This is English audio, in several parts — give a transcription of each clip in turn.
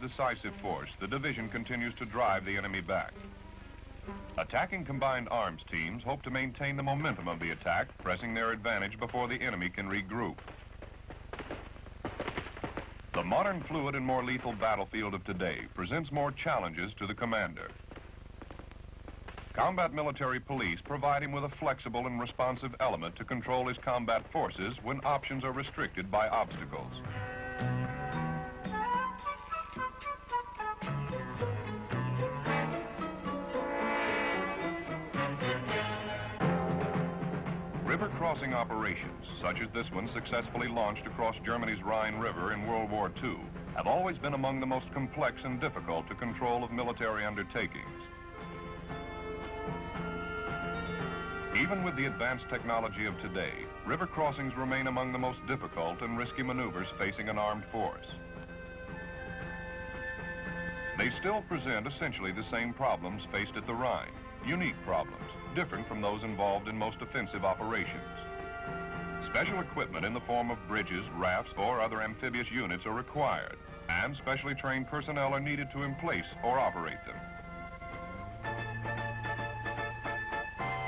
decisive force, the division continues to drive the enemy back. Attacking combined arms teams hope to maintain the momentum of the attack, pressing their advantage before the enemy can regroup. The modern, fluid, and more lethal battlefield of today presents more challenges to the commander. Combat military police provide him with a flexible and responsive element to control his combat forces when options are restricted by obstacles. River crossing operations, such as this one successfully launched across Germany's Rhine River in World War II, have always been among the most complex and difficult to control of military undertakings. Even with the advanced technology of today, river crossings remain among the most difficult and risky maneuvers facing an armed force. They still present essentially the same problems faced at the Rhine, unique problems, different from those involved in most offensive operations. Special equipment in the form of bridges, rafts, or other amphibious units are required, and specially trained personnel are needed to emplace or operate them.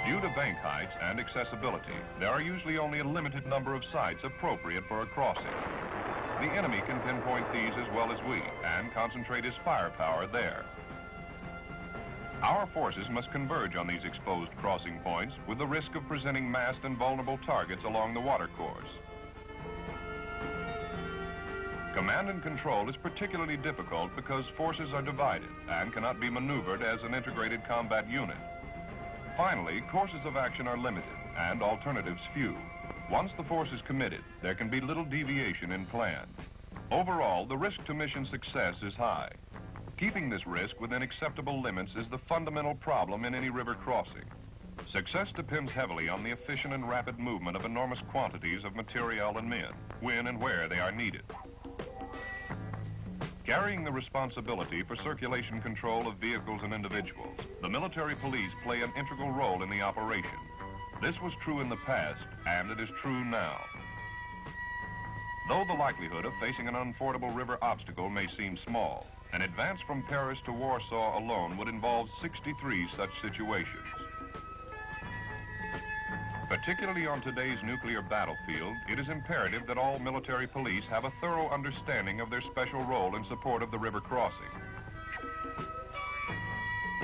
Due to bank heights and accessibility, there are usually only a limited number of sites appropriate for a crossing. The enemy can pinpoint these as well as we and concentrate his firepower there. Our forces must converge on these exposed crossing points with the risk of presenting massed and vulnerable targets along the watercourse. Command and control is particularly difficult because forces are divided and cannot be maneuvered as an integrated combat unit. Finally, courses of action are limited and alternatives few. Once the force is committed, there can be little deviation in plan. Overall, the risk to mission success is high. Keeping this risk within acceptable limits is the fundamental problem in any river crossing. Success depends heavily on the efficient and rapid movement of enormous quantities of materiel and men, when and where they are needed. Carrying the responsibility for circulation control of vehicles and individuals, the military police play an integral role in the operation. This was true in the past, and it is true now. Though the likelihood of facing an unfordable river obstacle may seem small, an advance from Paris to Warsaw alone would involve 63 such situations. Particularly on today's nuclear battlefield, it is imperative that all military police have a thorough understanding of their special role in support of the river crossing.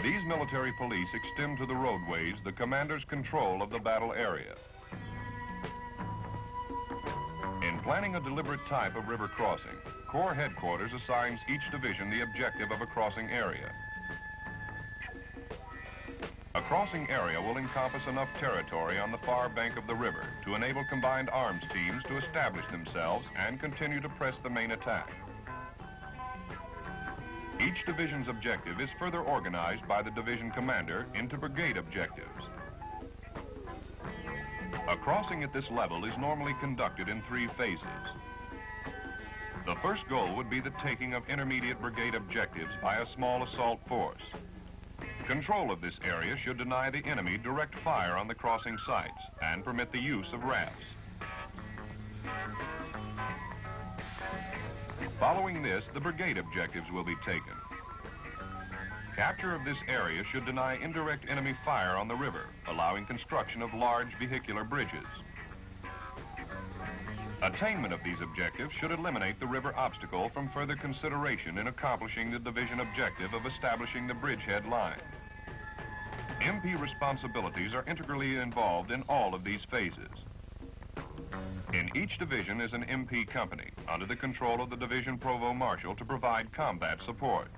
These military police extend to the roadways the commander's control of the battle area. In planning a deliberate type of river crossing, Corps Headquarters assigns each division the objective of a crossing area. A crossing area will encompass enough territory on the far bank of the river to enable combined arms teams to establish themselves and continue to press the main attack. Each division's objective is further organized by the division commander into brigade objectives. A crossing at this level is normally conducted in 3 phases. The first goal would be the taking of intermediate brigade objectives by a small assault force. Control of this area should deny the enemy direct fire on the crossing sites and permit the use of rafts. Following this, the brigade objectives will be taken. Capture of this area should deny indirect enemy fire on the river, allowing construction of large vehicular bridges. Attainment of these objectives should eliminate the river obstacle from further consideration in accomplishing the division objective of establishing the bridgehead line. MP responsibilities are integrally involved in all of these phases. In each division is an MP company under the control of the division provost marshal to provide combat support.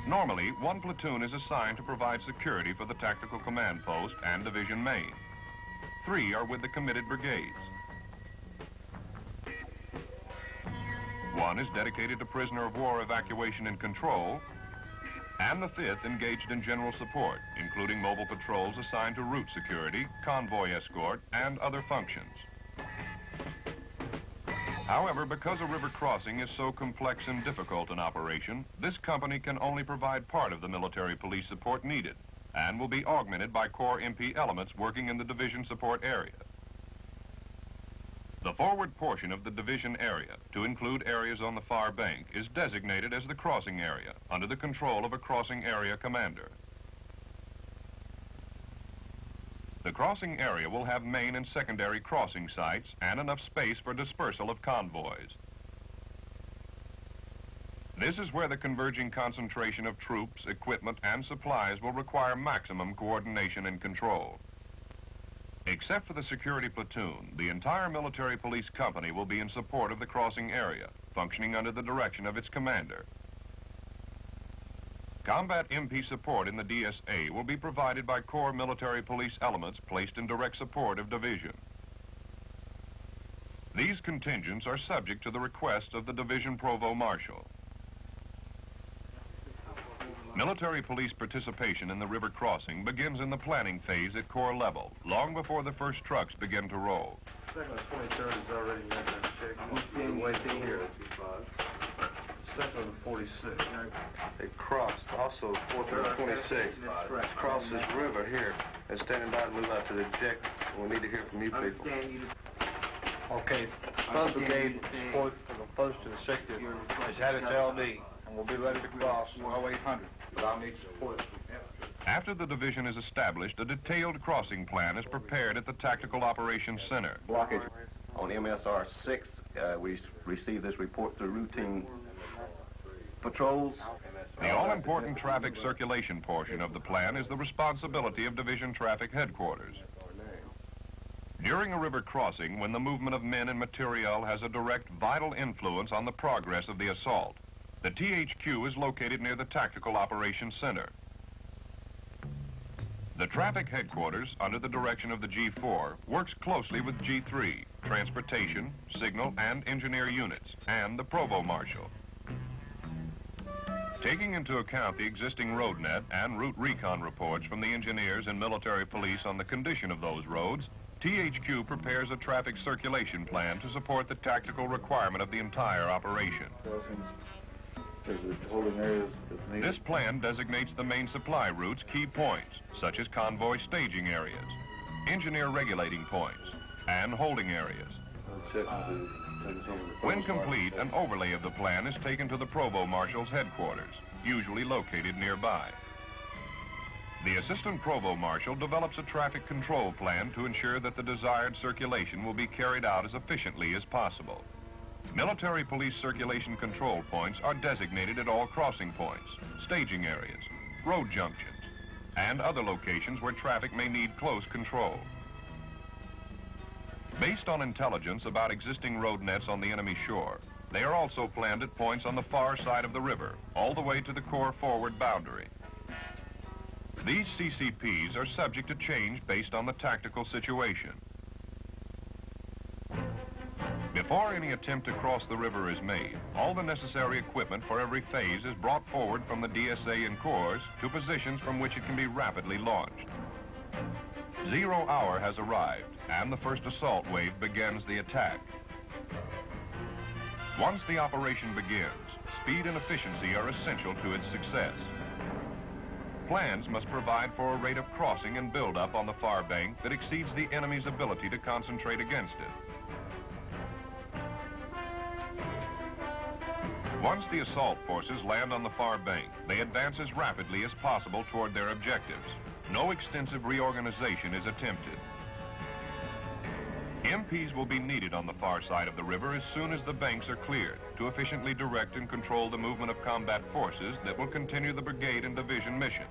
Normally, 1 platoon is assigned to provide security for the tactical command post and division main. 3 are with the committed brigades. 1 is dedicated to prisoner of war evacuation and control, and the 5th engaged in general support, including mobile patrols assigned to route security, convoy escort, and other functions. However, because a river crossing is so complex and difficult an operation, this company can only provide part of the military police support needed, and will be augmented by Corps MP elements working in the division support area. The forward portion of the division area, to include areas on the far bank, is designated as the crossing area under the control of a crossing area commander. The crossing area will have main and secondary crossing sites and enough space for dispersal of convoys. This is where the converging concentration of troops, equipment, and supplies will require maximum coordination and control. Except for the security platoon, the entire military police company will be in support of the crossing area, functioning under the direction of its commander. Combat MP support in the DSA will be provided by core military police elements placed in direct support of division. These contingents are subject to the request of the division provost marshal. Military police participation in the river crossing begins in the planning phase at corps level, long before the first trucks begin to roll. Second of 23rd is already made that check. Wait here. Second of 46. They crossed. Also, 4th and 26. Cross this river here and standing by to move out to the objective. We need to hear from you people. Okay, 1st Brigade support for the 1st and 60th is headed to LD, and we'll be ready to cross 0800. But I'll need support. After the division is established, a detailed crossing plan is prepared at the Tactical Operations Center. Blockage on MSR 6. We received this report through routine patrols. The all-important traffic circulation portion of the plan is the responsibility of Division Traffic Headquarters. During a river crossing, when the movement of men and materiel has a direct, vital influence on the progress of the assault, the THQ is located near the Tactical Operations Center. The Traffic Headquarters, under the direction of the G4, works closely with G3, Transportation, Signal, and Engineer units, and the Provost Marshal. Taking into account the existing road net and route recon reports from the engineers and military police on the condition of those roads, THQ prepares a traffic circulation plan to support the tactical requirement of the entire operation. This plan designates the main supply routes key points, such as convoy staging areas, engineer regulating points, and holding areas. When complete, an overlay of the plan is taken to the Provost Marshal's headquarters, usually located nearby. The Assistant Provost Marshal develops a traffic control plan to ensure that the desired circulation will be carried out as efficiently as possible. Military police circulation control points are designated at all crossing points, staging areas, road junctions, and other locations where traffic may need close control. Based on intelligence about existing road nets on the enemy shore, they are also planned at points on the far side of the river, all the way to the corps forward boundary. These CCPs are subject to change based on the tactical situation. Before any attempt to cross the river is made, all the necessary equipment for every phase is brought forward from the DSA and corps to positions from which it can be rapidly launched. 0 hour has arrived, and the first assault wave begins the attack. Once the operation begins, speed and efficiency are essential to its success. Plans must provide for a rate of crossing and buildup on the far bank that exceeds the enemy's ability to concentrate against it. Once the assault forces land on the far bank, they advance as rapidly as possible toward their objectives. No extensive reorganization is attempted. MPs will be needed on the far side of the river as soon as the banks are cleared to efficiently direct and control the movement of combat forces that will continue the brigade and division mission.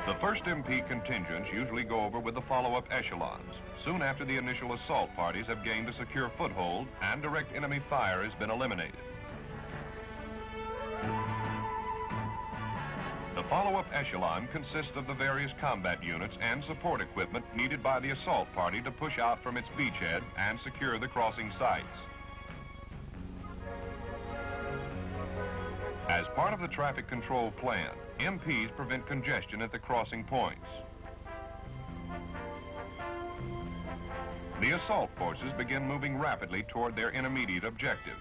The 1st MP contingents usually go over with the follow-up echelons, soon after the initial assault parties have gained a secure foothold and direct enemy fire has been eliminated. The follow-up echelon consists of the various combat units and support equipment needed by the assault party to push out from its beachhead and secure the crossing sites. As part of the traffic control plan, MPs prevent congestion at the crossing points. The assault forces begin moving rapidly toward their intermediate objective.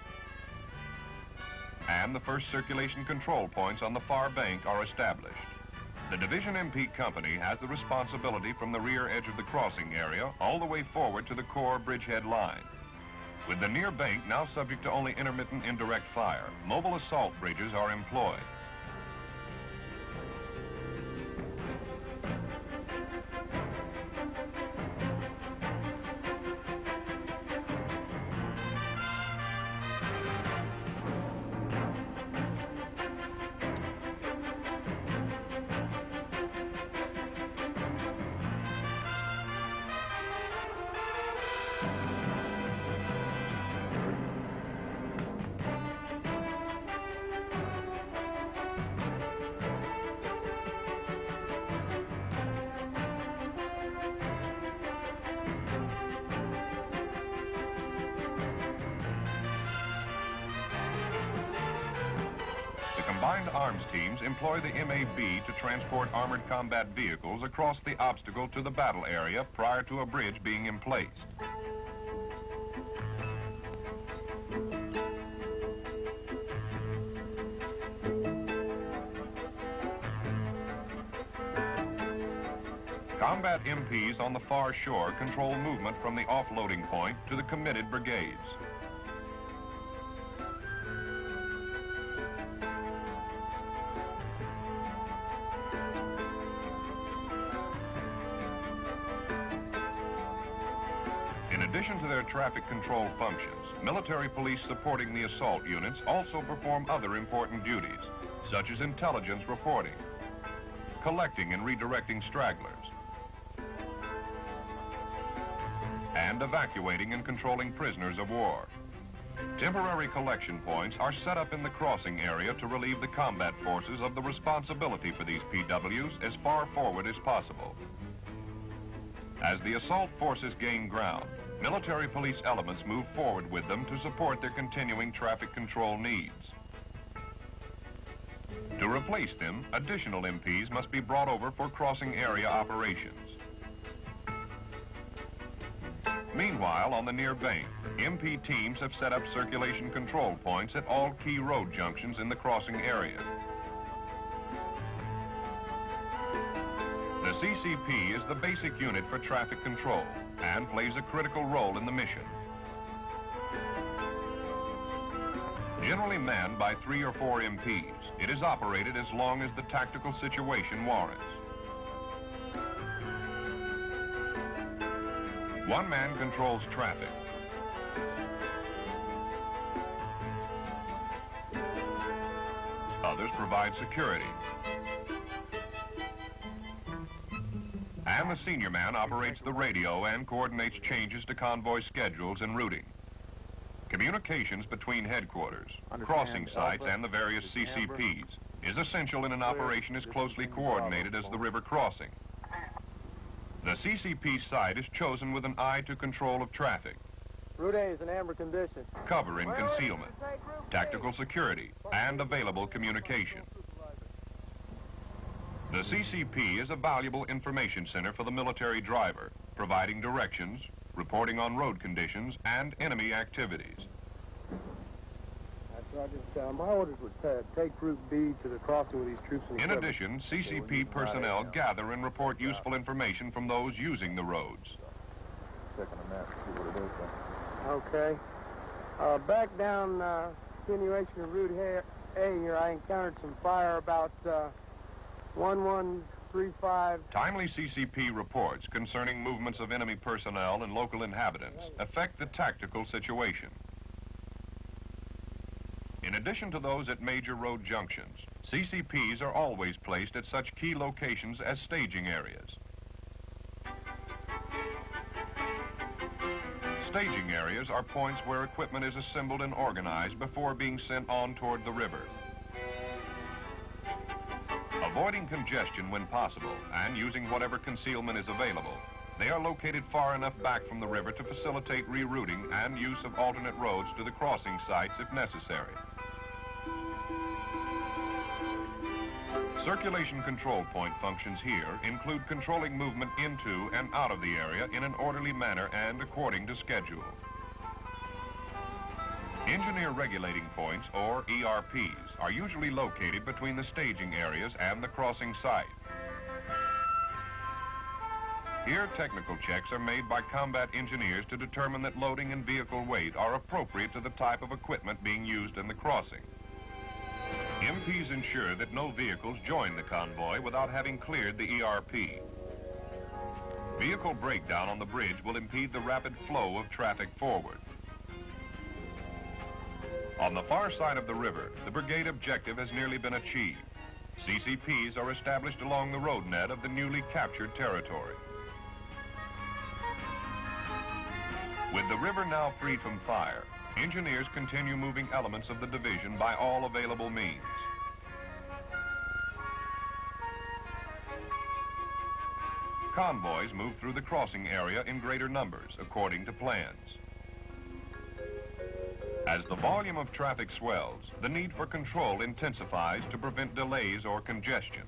And the first circulation control points on the far bank are established. The Division MP company has the responsibility from the rear edge of the crossing area all the way forward to the core bridgehead line. With the near bank now subject to only intermittent indirect fire, mobile assault bridges are employed. Combined arms teams employ the MAB to transport armored combat vehicles across the obstacle to the battle area prior to a bridge being emplaced. Combat MPs on the far shore control movement from the offloading point to the committed brigades. In addition to their traffic control functions, military police supporting the assault units also perform other important duties, such as intelligence reporting, collecting and redirecting stragglers, and evacuating and controlling prisoners of war. Temporary collection points are set up in the crossing area to relieve the combat forces of the responsibility for these PWs as far forward as possible. As the assault forces gain ground, military police elements move forward with them to support their continuing traffic control needs. To replace them, additional MPs must be brought over for crossing area operations. Meanwhile, on the near bank, MP teams have set up circulation control points at all key road junctions in the crossing area. The CCP is the basic unit for traffic control and plays a critical role in the mission. Generally manned by 3 or 4 MPs, it is operated as long as the tactical situation warrants. One man controls traffic. Others provide security. And the senior man operates the radio and coordinates changes to convoy schedules and routing. Communications between headquarters, crossing sites, and the various CCPs is essential in an operation as closely coordinated as the river crossing. The CCP site is chosen with an eye to control of traffic, Route A is in amber condition. cover and concealment, tactical security, and available communication. The CCP is a valuable information center for the military driver, providing directions, reporting on road conditions, and enemy activities. My orders were to take Route B to the crossing with these troops. In addition, CCP personnel gather and report useful information from those using the roads. Okay. Back down continuation of Route A here, I encountered some fire about 1135. Timely CCP reports concerning movements of enemy personnel and local inhabitants affect the tactical situation. In addition to those at major road junctions, CCPs are always placed at such key locations as staging areas. Staging areas are points where equipment is assembled and organized before being sent on toward the river. Avoiding congestion when possible and using whatever concealment is available, they are located far enough back from the river to facilitate rerouting and use of alternate roads to the crossing sites if necessary. Circulation control point functions here include controlling movement into and out of the area in an orderly manner and according to schedule. Engineer regulating points, or ERPs, are usually located between the staging areas and the crossing site. Here, technical checks are made by combat engineers to determine that loading and vehicle weight are appropriate to the type of equipment being used in the crossing. MPs ensure that no vehicles join the convoy without having cleared the ERP. Vehicle breakdown on the bridge will impede the rapid flow of traffic forward. On the far side of the river, the brigade objective has nearly been achieved. CCPs are established along the road net of the newly captured territory. With the river now free from fire, engineers continue moving elements of the division by all available means. Convoys move through the crossing area in greater numbers, according to plans. As the volume of traffic swells, the need for control intensifies to prevent delays or congestion.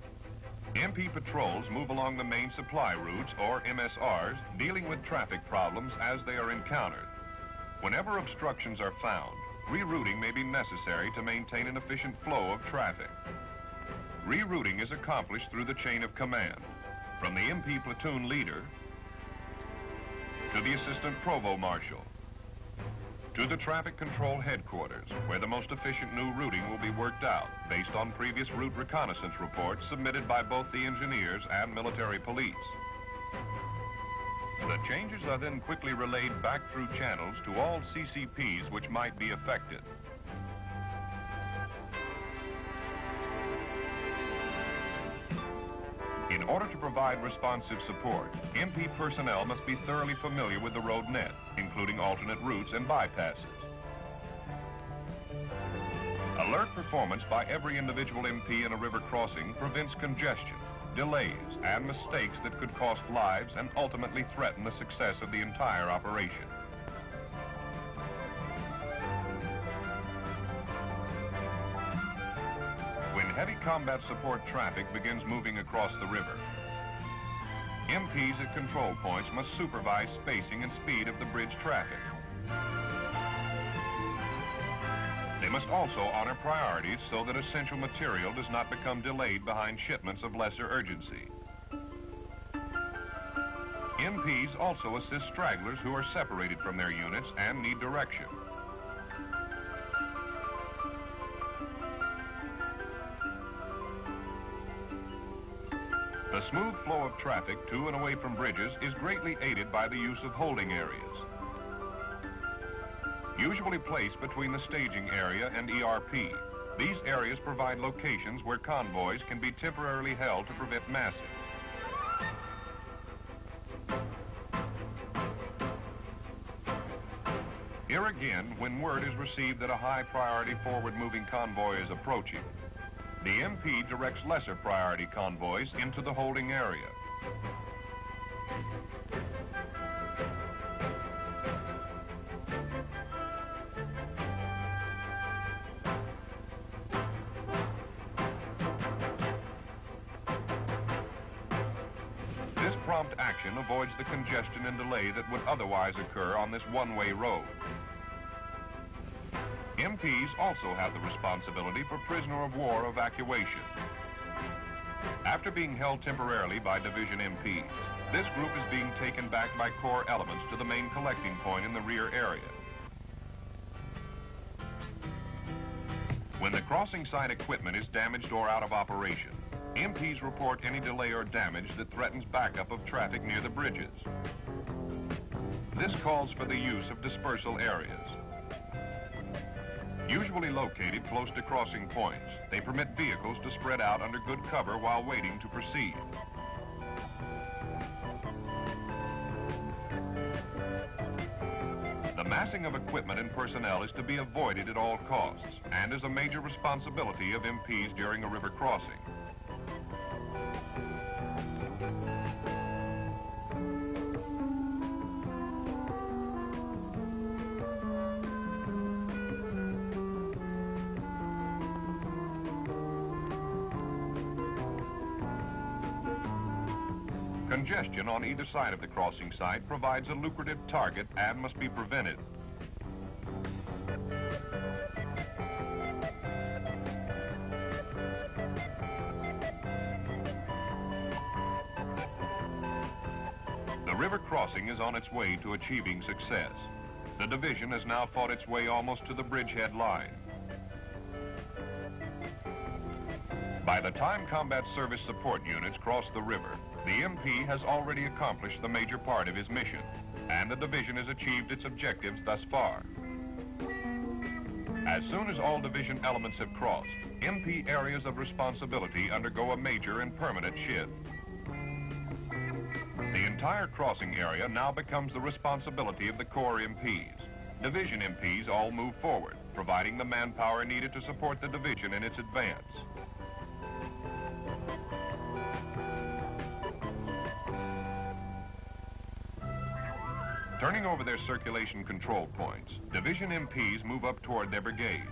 MP patrols move along the main supply routes, or MSRs, dealing with traffic problems as they are encountered. Whenever obstructions are found, rerouting may be necessary to maintain an efficient flow of traffic. Rerouting is accomplished through the chain of command, from the MP platoon leader to the assistant provost marshal, to the traffic control headquarters, where the most efficient new routing will be worked out based on previous route reconnaissance reports submitted by both the engineers and military police. The changes are then quickly relayed back through channels to all CCPs which might be affected. In order to provide responsive support, MP personnel must be thoroughly familiar with the road net, including alternate routes and bypasses. Alert performance by every individual MP in a river crossing prevents congestion, delays, and mistakes that could cost lives and ultimately threaten the success of the entire operation. When heavy combat support traffic begins moving across the river, MPs at control points must supervise spacing and speed of the bridge traffic. They must also honor priorities so that essential material does not become delayed behind shipments of lesser urgency. MPs also assist stragglers who are separated from their units and need direction. The smooth flow of traffic to and away from bridges is greatly aided by the use of holding areas, usually placed between the staging area and ERP. These areas provide locations where convoys can be temporarily held to prevent massing. Here again, when word is received that a high priority forward-moving convoy is approaching, the MP directs lesser priority convoys into the holding area. This prompt action avoids the congestion and delay that would otherwise occur on this one-way road. MPs also have the responsibility for prisoner of war evacuation. After being held temporarily by division MPs, this group is being taken back by corps elements to the main collecting point in the rear area. When the crossing site equipment is damaged or out of operation, MPs report any delay or damage that threatens backup of traffic near the bridges. This calls for the use of dispersal areas. Usually located close to crossing points, they permit vehicles to spread out under good cover while waiting to proceed. The massing of equipment and personnel is to be avoided at all costs and is a major responsibility of MPs during a river crossing. Congestion on either side of the crossing site provides a lucrative target and must be prevented. river crossing is on its way to achieving success. The division has now fought its way almost to the bridgehead line. By the time combat service support units cross the river, the MP has already accomplished the major part of his mission, and the division has achieved its objectives thus far. As soon as all division elements have crossed, MP areas of responsibility undergo a major and permanent shift. The entire crossing area now becomes the responsibility of the Corps MPs. Division MPs all move forward, providing the manpower needed to support the division in its advance. Turning over their circulation control points, division MPs move up toward their brigades.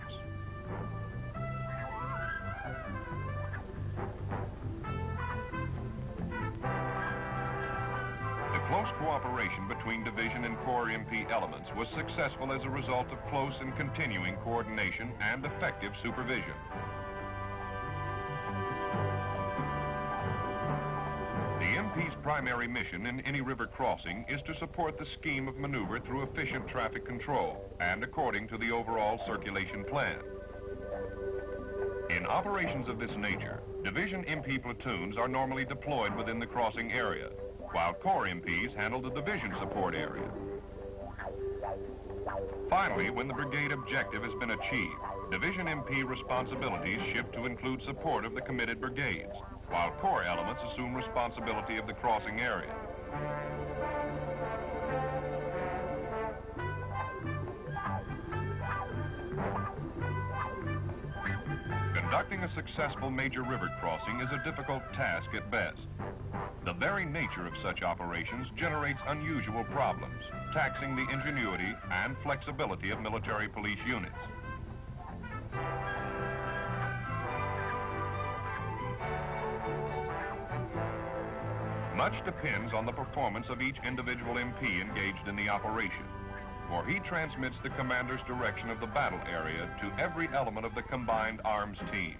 The close cooperation between division and Corps MP elements was successful as a result of close and continuing coordination and effective supervision. The MP's primary mission in any river crossing is to support the scheme of maneuver through efficient traffic control and according to the overall circulation plan. In operations of this nature, division MP platoons are normally deployed within the crossing area, while Corps MPs handle the division support area. Finally, when the brigade objective has been achieved, division MP responsibilities shift to include support of the committed brigades, while Corps elements assume responsibility of the crossing area. Conducting a successful major river crossing is a difficult task at best. The very nature of such operations generates unusual problems, taxing the ingenuity and flexibility of military police units. Much depends on the performance of each individual MP engaged in the operation, for he transmits the commander's direction of the battle area to every element of the combined arms team.